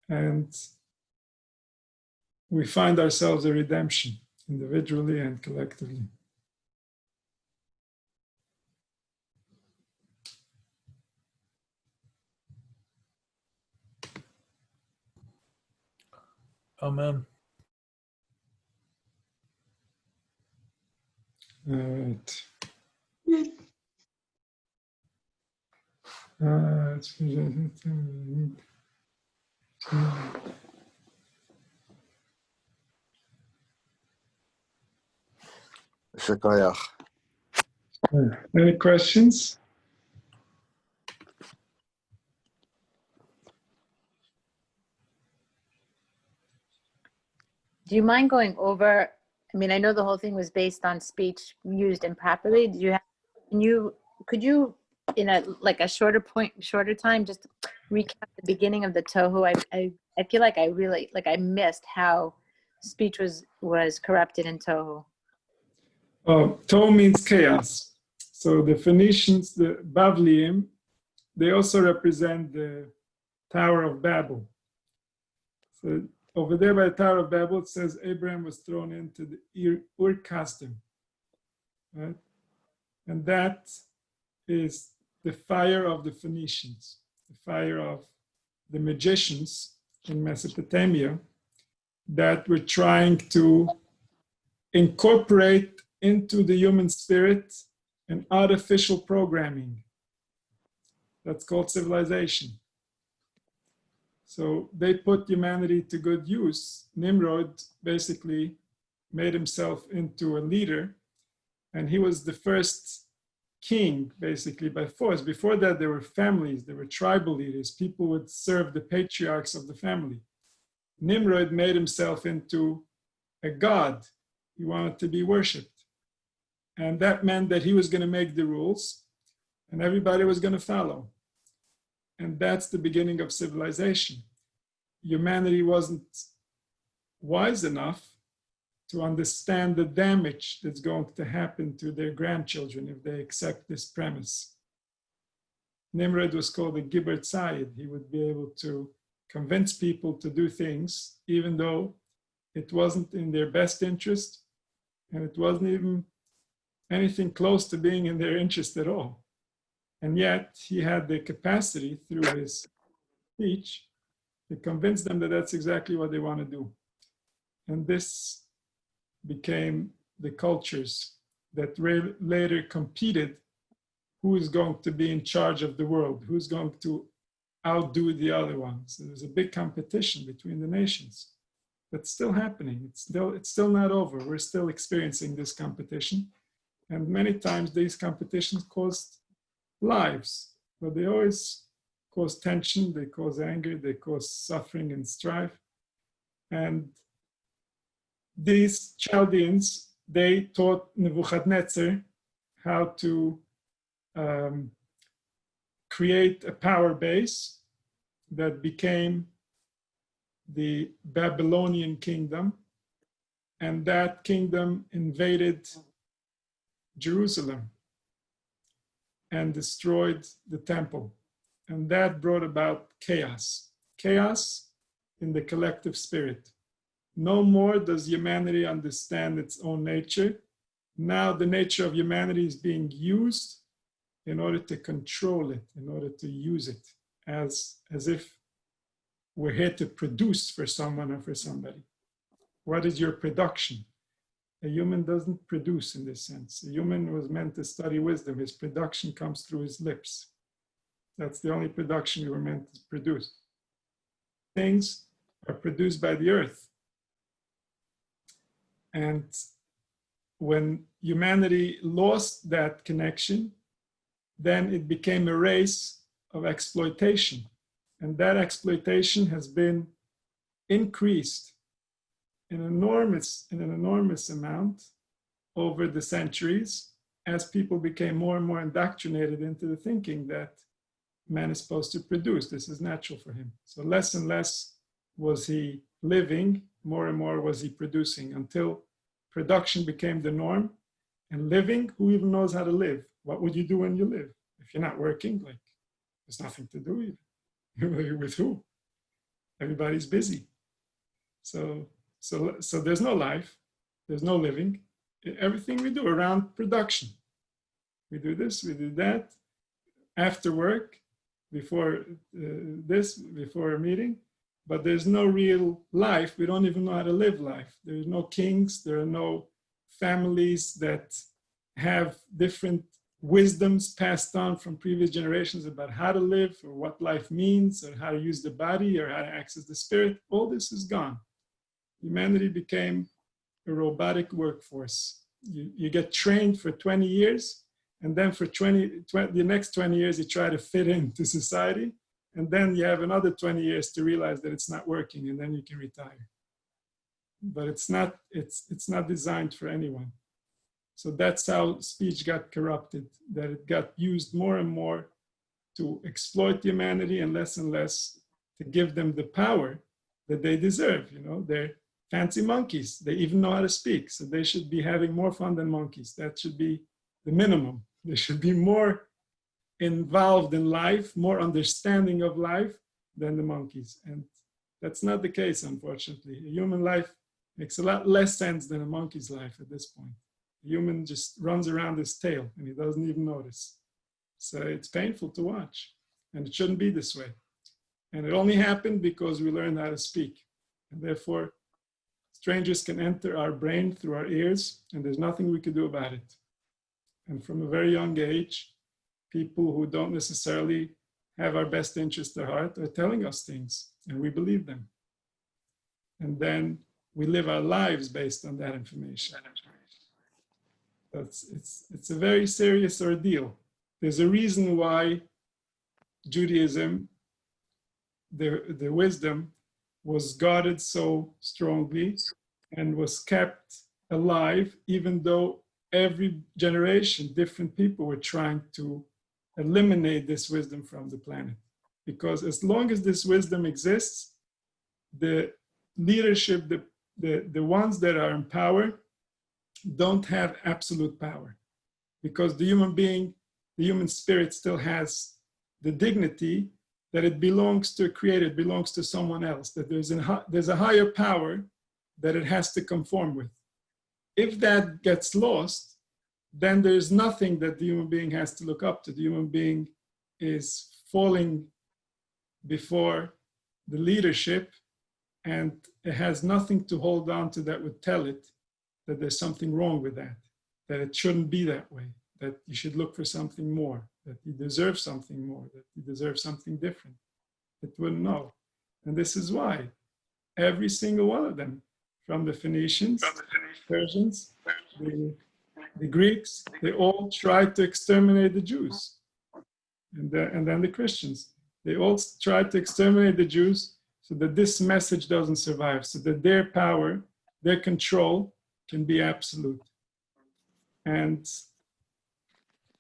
and we find ourselves a redemption, individually and collectively. Amen. All right. Any questions? Do you mind going over? I mean, I know the whole thing was based on speech used improperly. Do you have? Could you, in a shorter time, just recap the beginning of the Tohu? I feel like I missed how speech was corrupted in Tohu. Tohu means chaos. So the Phoenicians, the Bavliim, they also represent the Tower of Babel. So over there by the Tower of Babel, it says Abraham was thrown into the Ur Kasdim. right? And that is the fire of the Phoenicians, the fire of the magicians in Mesopotamia that were trying to incorporate into the human spirit an artificial programming that's called civilization. So they put humanity to good use. Nimrod basically made himself into a leader, and he was the first king, basically, by force. Before that, there were families, there were tribal leaders. People would serve the patriarchs of the family. Nimrod made himself into a god. He wanted to be worshipped. And that meant that he was going to make the rules, and everybody was going to follow. And that's the beginning of civilization. Humanity wasn't wise enough to understand the damage that's going to happen to their grandchildren if they accept this premise. Nimrod was called a Giber Tzayid. He would be able to convince people to do things, even though it wasn't in their best interest, and it wasn't even anything close to being in their interest at all. And yet he had the capacity through his speech to convince them that that's exactly what they want to do. And this became the cultures that later competed who is going to be in charge of the world, who's going to outdo the other ones. So there's a big competition between the nations. That's still happening. It's still not over. We're still experiencing this competition. And many times these competitions cost lives, but they always cause tension, they cause anger, they cause suffering and strife. And these Chaldeans, they taught Nebuchadnezzar how to create a power base that became the Babylonian kingdom, and that kingdom invaded Jerusalem and destroyed the temple. And that brought about chaos. Chaos in the collective spirit. No more does humanity understand its own nature. Now the nature of humanity is being used in order to control it, in order to use it as if we're here to produce for someone or for somebody. What is your production? A human doesn't produce in this sense. A human was meant to study wisdom. His production comes through his lips. That's the only production we were meant to produce. Things are produced by the earth. And when humanity lost that connection, then it became a race of exploitation. And that exploitation has been increased in an enormous amount over the centuries as people became more and more indoctrinated into the thinking that man is supposed to produce. This is natural for him. So less and less was he living, more and more was he producing, until production became the norm. And living, who even knows how to live? What would you do when you live? If you're not working, like, there's nothing to do even. You're with who? Everybody's busy. So there's no life, there's no living. Everything we do around production. We do this, we do that, after work, before before a meeting, but there's no real life. We don't even know how to live life. There's no kings, there are no families that have different wisdoms passed on from previous generations about how to live or what life means or how to use the body or how to access the spirit. All this is gone. Humanity became a robotic workforce. You get trained for 20 years, and then for the next 20 years, you try to fit into society, and then you have another 20 years to realize that it's not working, and then you can retire. But it's not designed for anyone. So that's how speech got corrupted, that it got used more and more to exploit humanity and less to give them the power that they deserve. You know, they're fancy monkeys. They even know how to speak. So they should be having more fun than monkeys. That should be the minimum. They should be more involved in life, more understanding of life than the monkeys. And that's not the case, unfortunately. A human life makes a lot less sense than a monkey's life at this point. The human just runs around his tail and he doesn't even notice. So it's painful to watch, and it shouldn't be this way. And it only happened because we learned how to speak. And therefore, strangers can enter our brain through our ears, and there's nothing we can do about it. And from a very young age, people who don't necessarily have our best interest at heart are telling us things, and we believe them. And then we live our lives based on that information. It's a very serious ordeal. There's a reason why Judaism, the wisdom, was guarded so strongly and was kept alive, even though every generation, different people were trying to eliminate this wisdom from the planet. Because as long as this wisdom exists, the leadership, the ones that are in power, don't have absolute power. Because the human being, the human spirit still has the dignity that it belongs to a creator, it belongs to someone else, that there's a higher power that it has to conform with. If that gets lost, then there's nothing that the human being has to look up to. The human being is falling before the leadership, and it has nothing to hold on to that would tell it that there's something wrong with that it shouldn't be that way, that you should look for something more, that you deserve something more, that you deserve something different. It wouldn't know. And this is why every single one of them, from the Phoenicians, Persians, the Greeks, they all tried to exterminate the Jews. And then the Christians, they all tried to exterminate the Jews so that this message doesn't survive, so that their power, their control can be absolute. And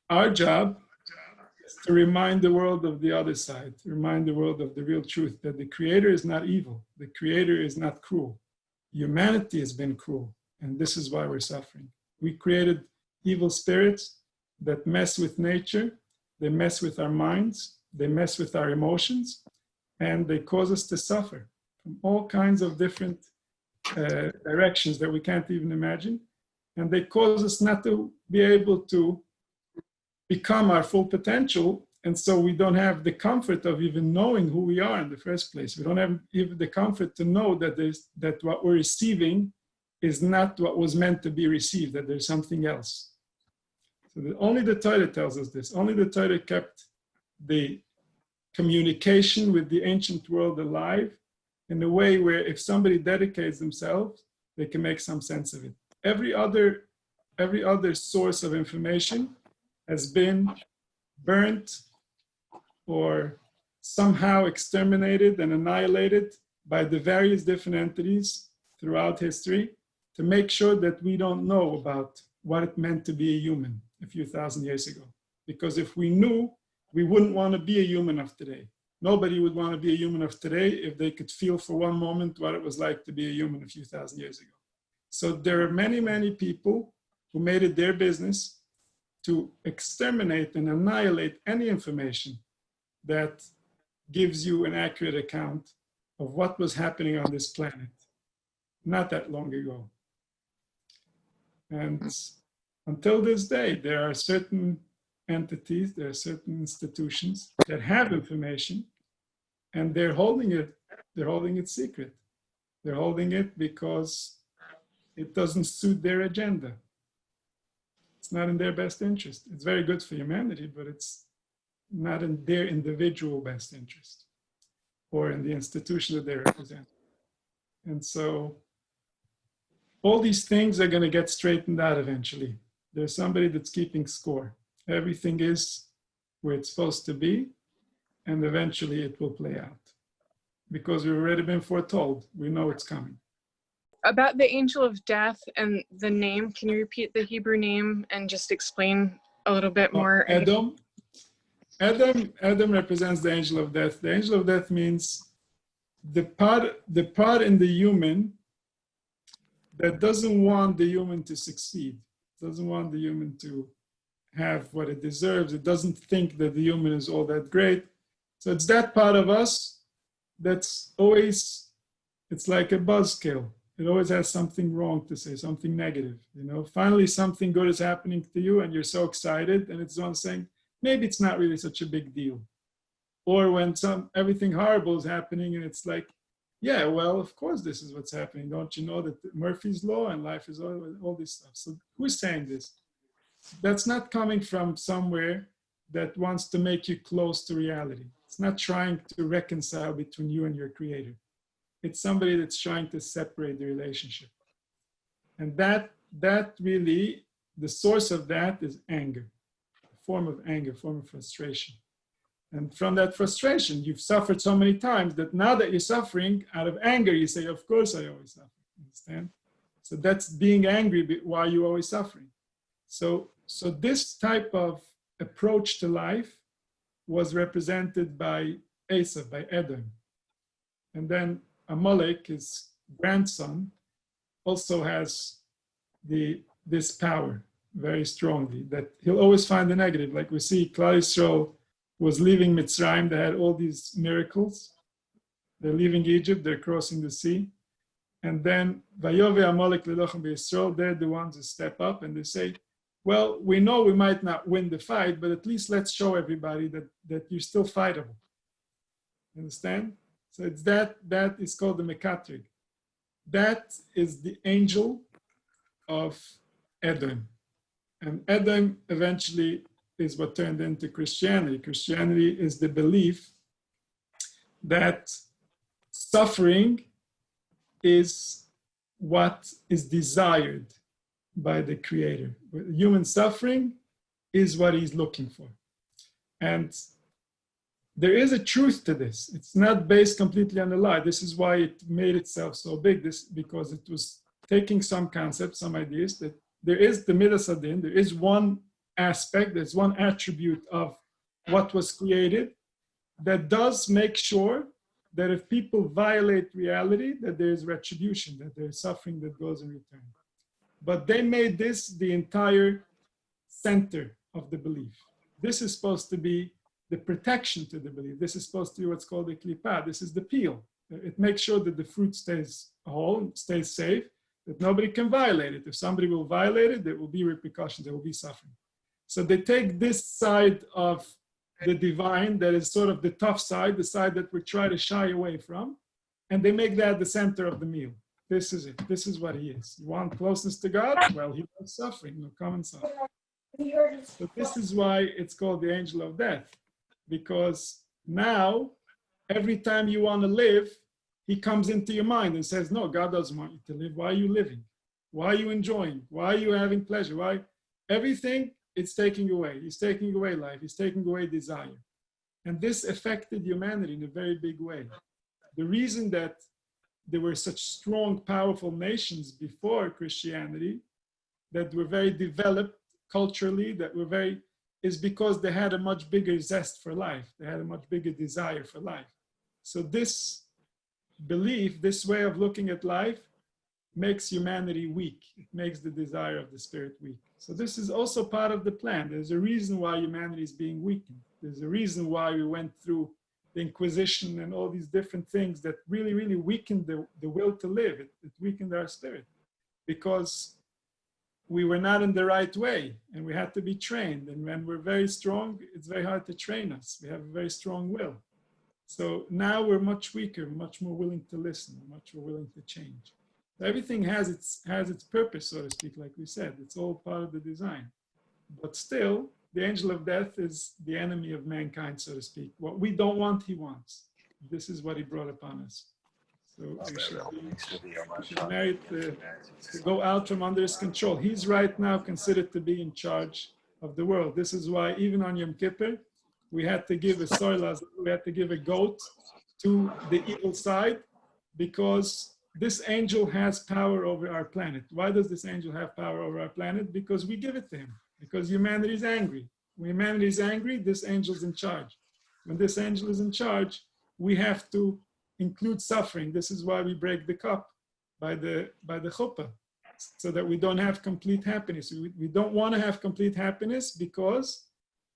our job is to remind the world of the other side, to remind the world of the real truth, that the Creator is not evil, the Creator is not cruel. Humanity has been cruel, and this is why we're suffering. We created evil spirits that mess with nature, they mess with our minds, they mess with our emotions, and they cause us to suffer from all kinds of different directions that we can't even imagine. And they cause us not to be able to become our full potential. And so we don't have the comfort of even knowing who we are in the first place. We don't have even the comfort to know that what we're receiving is not what was meant to be received, that there's something else. So only the Torah tells us this. Only the Torah kept the communication with the ancient world alive in a way where if somebody dedicates themselves, they can make some sense of it. Every other source of information has been burnt or somehow exterminated and annihilated by the various different entities throughout history to make sure that we don't know about what it meant to be a human a few thousand years ago. Because if we knew, we wouldn't want to be a human of today. Nobody would want to be a human of today if they could feel for one moment what it was like to be a human a few thousand years ago. So there are many, many people who made it their business to exterminate and annihilate any information that gives you an accurate account of what was happening on this planet not that long ago. And until this day, there are certain entities, there are certain institutions that have information, and they're holding it secret. They're holding it because it doesn't suit their agenda. It's not in their best interest. It's very good for humanity, but it's not in their individual best interest or in the institution that they represent. And so all these things are going to get straightened out eventually. There's somebody that's keeping score. Everything is where it's supposed to be, and eventually it will play out. Because we've already been foretold. We know it's coming. About the angel of death and the name, can you repeat the Hebrew name and just explain a little bit more? Adam represents the angel of death. The angel of death means the part in the human that doesn't want the human to succeed, doesn't want the human to have what it deserves. It doesn't think that the human is all that great. So it's that part of us that's always, it's like a buzzkill. It always has something wrong to say, something negative. You know, finally something good is happening to you and you're so excited, and it's one saying, maybe it's not really such a big deal. Or when everything horrible is happening and it's like, yeah, well, of course this is what's happening. Don't you know that Murphy's Law and life is all this stuff. So who's saying this? That's not coming from somewhere that wants to make you close to reality. It's not trying to reconcile between you and your creator. It's somebody that's trying to separate the relationship. And that really, the source of that is anger, a form of anger, a form of frustration. And from that frustration, you've suffered so many times that now that you're suffering, out of anger, you say, of course I always suffer, understand? So that's being angry while you're always suffering. So this type of approach to life was represented by Esau, by Edom. And then Amalek, his grandson, also has this power very strongly, that he'll always find the negative. Like we see, Klal Yisrael was leaving Mitzrayim. They had all these miracles. They're leaving Egypt, they're crossing the sea. And then, Vayove Amalek Lelochem B'Yisrael, they're the ones who step up and they say, well, we know we might not win the fight, but at least let's show everybody that you're still fightable. Understand? So it's that is called the Mekatrig. That is the angel of Edom. And Edom eventually is what turned into Christianity. Christianity is the belief that suffering is what is desired by the Creator. Human suffering is what he's looking for. And there is a truth to this. It's not based completely on a lie. This is why it made itself so big, because it was taking some concepts, some ideas, that there is the Midas Adin, there is one aspect, there's one attribute of what was created that does make sure that if people violate reality, that there is retribution, that there is suffering that goes in return. But they made this the entire center of the belief. This is supposed to be the protection to the belief. This is supposed to be what's called the klipa. This is the peel. It makes sure that the fruit stays whole, stays safe, that nobody can violate it. If somebody will violate it, there will be repercussions, there will be suffering. So they take this side of the divine, that is sort of the tough side, the side that we try to shy away from, and they make that the center of the meal. This is it. This is what he is. You want closeness to God? Well, he loves suffering. No, come and suffer. So this is why it's called the angel of death, because now every time you want to live, he comes into your mind and says, no, God doesn't want you to live. Why are you living? Why are you enjoying? Why are you having pleasure? Why? Everything it's taking away. He's taking away life. He's taking away desire. And this affected humanity in a very big way. The reason that there were such strong, powerful nations before Christianity that were very developed culturally, is because they had a much bigger zest for life. They had a much bigger desire for life. So this belief, this way of looking at life, makes humanity weak. It makes the desire of the spirit weak. So this is also part of the plan. There's a reason why humanity is being weakened. There's a reason why we went through the Inquisition and all these different things that really, really weakened the will to live. It weakened our spirit because we were not in the right way and we had to be trained. And when we're very strong, it's very hard to train us. We have a very strong will. So now we're much weaker, much more willing to listen, much more willing to change. So everything has its purpose, so to speak, like we said. It's all part of the design. But still, the angel of death is the enemy of mankind, so to speak. What we don't want, he wants. This is what he brought upon us. So we should merit to go out from under his control. He's right now considered to be in charge of the world. This is why even on Yom Kippur, we had to give a soilaz, we had to give a goat to the evil side, because this angel has power over our planet. Why does this angel have power over our planet? Because we give it to him. Because humanity is angry. When humanity is angry, this angel's in charge. When this angel is in charge, we have to include suffering. This is why we break the cup by the chuppah, so that we don't have complete happiness. We don't want to have complete happiness, because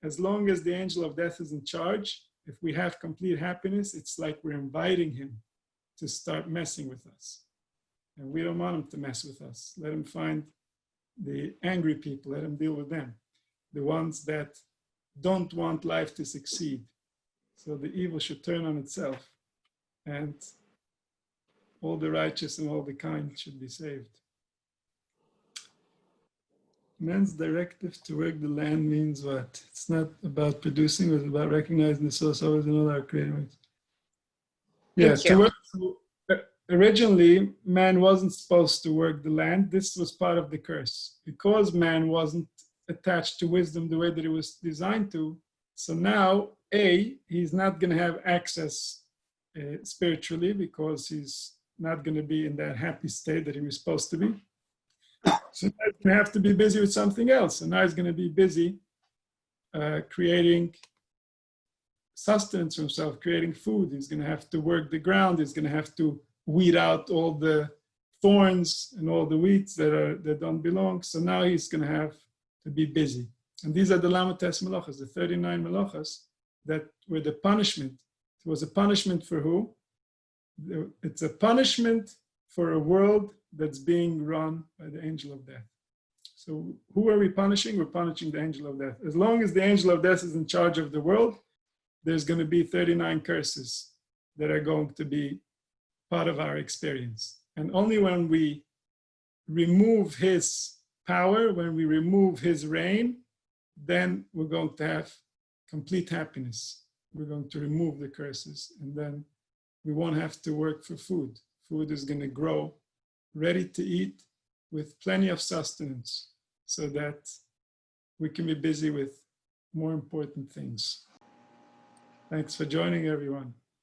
as long as the angel of death is in charge, if we have complete happiness, it's like we're inviting him to start messing with us. And we don't want them to mess with us. Let them find the angry people, let them deal with them. The ones that don't want life to succeed. So the evil should turn on itself, and all the righteous and all the kind should be saved. Man's directive to work the land means what? It's not about producing, it's about recognizing the source always in all our creative ways. Yeah, Thank you. Originally, man wasn't supposed to work the land. This was part of the curse. Because man wasn't attached to wisdom the way that it was designed to, so now, he's not going to have access spiritually because he's not going to be in that happy state that he was supposed to be. So now he's going to have to be busy with something else. And now he's going to be busy creating sustenance for himself, creating food. He's going to have to work the ground. He's going to have to weed out all the thorns and all the weeds that don't belong. So now he's going to have to be busy. And these are the Lamates Melachas, the 39 Melachas that were the punishment. It was a punishment for who? It's a punishment for a world that's being run by the angel of death. So who are we punishing? We're punishing the angel of death. As long as the angel of death is in charge of the world, there's going to be 39 curses that are going to be part of our experience. And only when we remove his power, when we remove his reign, then we're going to have complete happiness. We're going to remove the curses, and then we won't have to work for food. Food is going to grow, ready to eat, with plenty of sustenance, so that we can be busy with more important things. Thanks for joining, everyone.